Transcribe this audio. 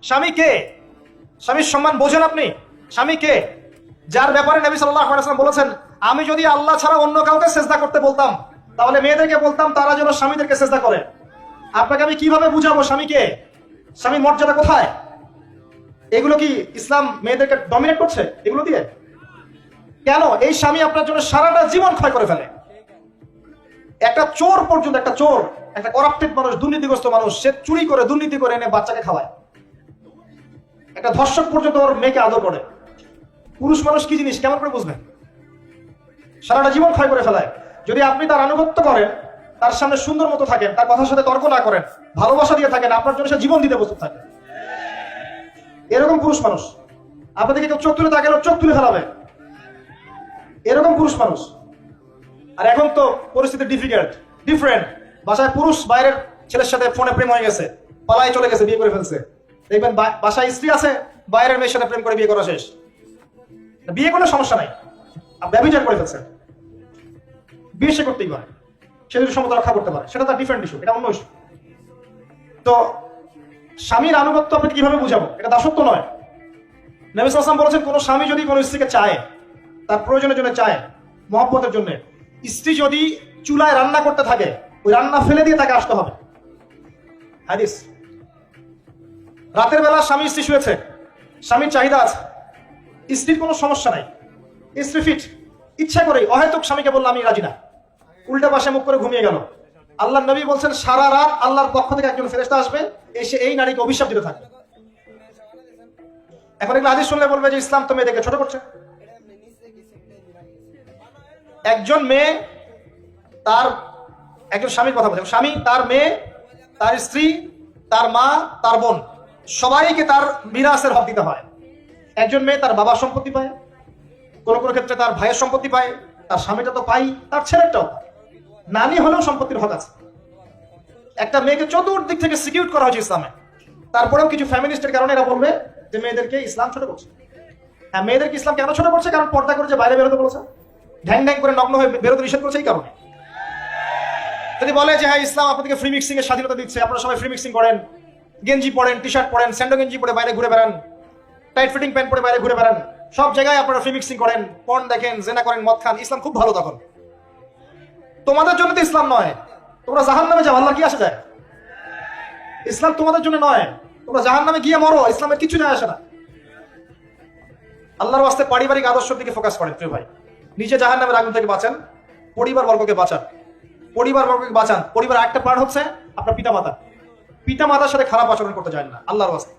স্বামী কে? স্বামীর সম্মান বোঝেন আপনি? স্বামী কে? যার ব্যাপারে নবী সাল্লাল্লাহু আলাইহি ওয়াসাল্লাম বলেছেন, আমি যদি আল্লাহ ছাড়া অন্য কাউকে সেজদা করতে বলতাম, তাহলে মেয়েদেরকে বলতাম তারা যেন স্বামীদেরকে সেজদা করে। আপনাকে আমি কিভাবে বুঝাবো স্বামীকে? স্বামীর মর্যাদা কোথায়? এগুলো কি ইসলাম মেয়েদেরকে ডমিনেট করছে এগুলো দিয়ে? কেন? এই স্বামী আপনার জন্য সারাটা জীবন ক্ষয় করে ফেলে। একটা চোর পর্যন্ত, একটা চোর, একটা করাপ্টেড মানুষ, দুর্নীতিগ্রস্ত মানুষ, সে চুরি করে দুর্নীতি করে এনে বাচ্চাকে খাওয়ায়। একটা ধর্ষক পর্যন্ত ওর মেয়েকে আদর করে। পুরুষ মানুষ কি জিনিস কেমন করে বুঝবেন? সারাটা জীবন ক্ষয় করে ফেলায়। যদি আপনি তার আনুগত্য করেন, তার সামনে সুন্দর মতো থাকেন, তার কথার সাথে তর্ক না করেন, ভালোবাসা দিয়ে থাকেন, আপনার জন্য সে জীবন দিতে প্রস্তুত থাকে। এরকম পুরুষ মানুষ। আপনাদেরকে কেউ চোখ তুলে তাকালে চোখ তুলে ফেলাবে, এরকম পুরুষ মানুষ। আর এখন তো পরিস্থিতি ডিফারেন্ট। বাসায় পুরুষ বাইরের ছেলের সাথে ফোনে প্রেম হয়ে গেছে, পালায় চলে গেছে, বিয়ে করে ফেলছে। দেখবেন বাসায় স্ত্রী আছে, বাইরের মেয়ের সাথে প্রেম করে বিয়ে করা শেষ। বিয়ে কোনো সমস্যা নাই, ব্যভিচার করে ফেলছে। বিয়ে সে করতেই পারে, সে যদি সমতা রক্ষা করতে পারে, সেটা তার ডিফারেন্ট ইস্যু, এটা অন্য ইস্যু। তো স্বামীর আনুগত্য আপনাকে কিভাবে বুঝাবো? এটা দাসত্ব নয়। নবী সাল্লাল্লাহু আলাইহি ওয়াসাল্লাম বলেছেন, কোন স্বামী যদি কোন স্ত্রীকে চায়, তার প্রয়োজনের জন্য চায়, মহব্বতের জন্য, স্ত্রী যদি চুলায় রান্না করতে থাকে, ওই রান্না ফেলে দিয়ে তাকে আসতে হবে। হাদিস। রাতের বেলা স্বামী স্ত্রী শুয়েছে, স্বামীর চাহিদা আছে, স্ত্রীর কোনো সমস্যা নাই, স্ত্রী ফিট, ইচ্ছা করে অহেতুক স্বামীকে বললো আমি রাজি না, উল্টা পাশে মুখ করে ঘুমিয়ে গেল। আল্লাহর নবী বলছেন সারা রাত আল্লাহর পক্ষ থেকে একজন ফেরেশতা আসবে, এসে এই নারীকে অভিশাপ দিতে থাকবে। এখন এগুলো হাদিস শুনলে বলবে যে ইসলাম তো মেয়েদেরকে ছোট করছে। একজন মেয়ে তার একজন স্বামীর কথা বলছে, স্বামী তার মেয়ে, তার স্ত্রী, তার মা, তার বোন, সবাইকে তার মিরাসের হক দিতে হয়। একজন মেয়ে তার বাবার সম্পত্তি পায়, কোনো কোনো ক্ষেত্রে তার ভাইয়ের সম্পত্তি পায়, তার স্বামীটা তো পাই, তার ছেলেটাও, নানি হলেও সম্পত্তির হক আছে। একটা মেয়েকে চতুর্দিক থেকে সিকিউর করা হয়েছে ইসলামে। তারপরেও কিছু ফ্যামিলিস্টের কারণে এরা বলবে যে মেয়েদেরকে ইসলাম ছোট করছে। হ্যাঁ, মেয়েদেরকে ইসলাম কেন ছোট করছে? কারণ পর্দা করে যে বাইরে বেরোতে বলেছে, ঢ্যাং ঢ্যাং করে নগ্ন হয়ে বেরোতে নিষেধ করেছে, এই কারণে। যদি বলে যে হ্যাঁ ইসলাম আপনাদেরকে ফ্রি মিক্সিং এর স্বাধীনতা দিচ্ছে, আপনারা সবাই ফ্রি মিক্সিং করেন, গেঞ্জি পরেন, টি শার্ট পরেন, স্যান্ডো গেঞ্জি পরে বাইরে ঘুরে বেড়ান, টাইট ফিটিং প্যান্ট পরে বাইরে ঘুরে বেড়ান, সব জায়গায় আপনারা ফ্রি মিক্সিং করেন, পর্ন দেখেন, জেনা করেন, মদ খান, ইসলাম খুব ভালো। তখন তোমাদের জন্য তো ইসলাম নয়, তোমরা জাহান্নামে যাও, আল্লাহ কি আসে যায়? ইসলাম তোমাদের জন্য নয়, তোমরা জাহান্নামে গিয়ে মরো, ইসলামের কিছু যায় আসে না। আল্লাহর ওয়াস্তে পারিবারিক আদর্শের দিকে ফোকাস করেন প্রিয় ভাই। নিজে জাহান্নামের আগুন থেকে বাঁচান, পরিবার বর্গকে বাঁচান। পরিবার একটা পার্ট হচ্ছে আপনার পিতা মাতার সাথে খারাপ আচরণ করতে যায় না, আল্লাহর ওয়াস্তে।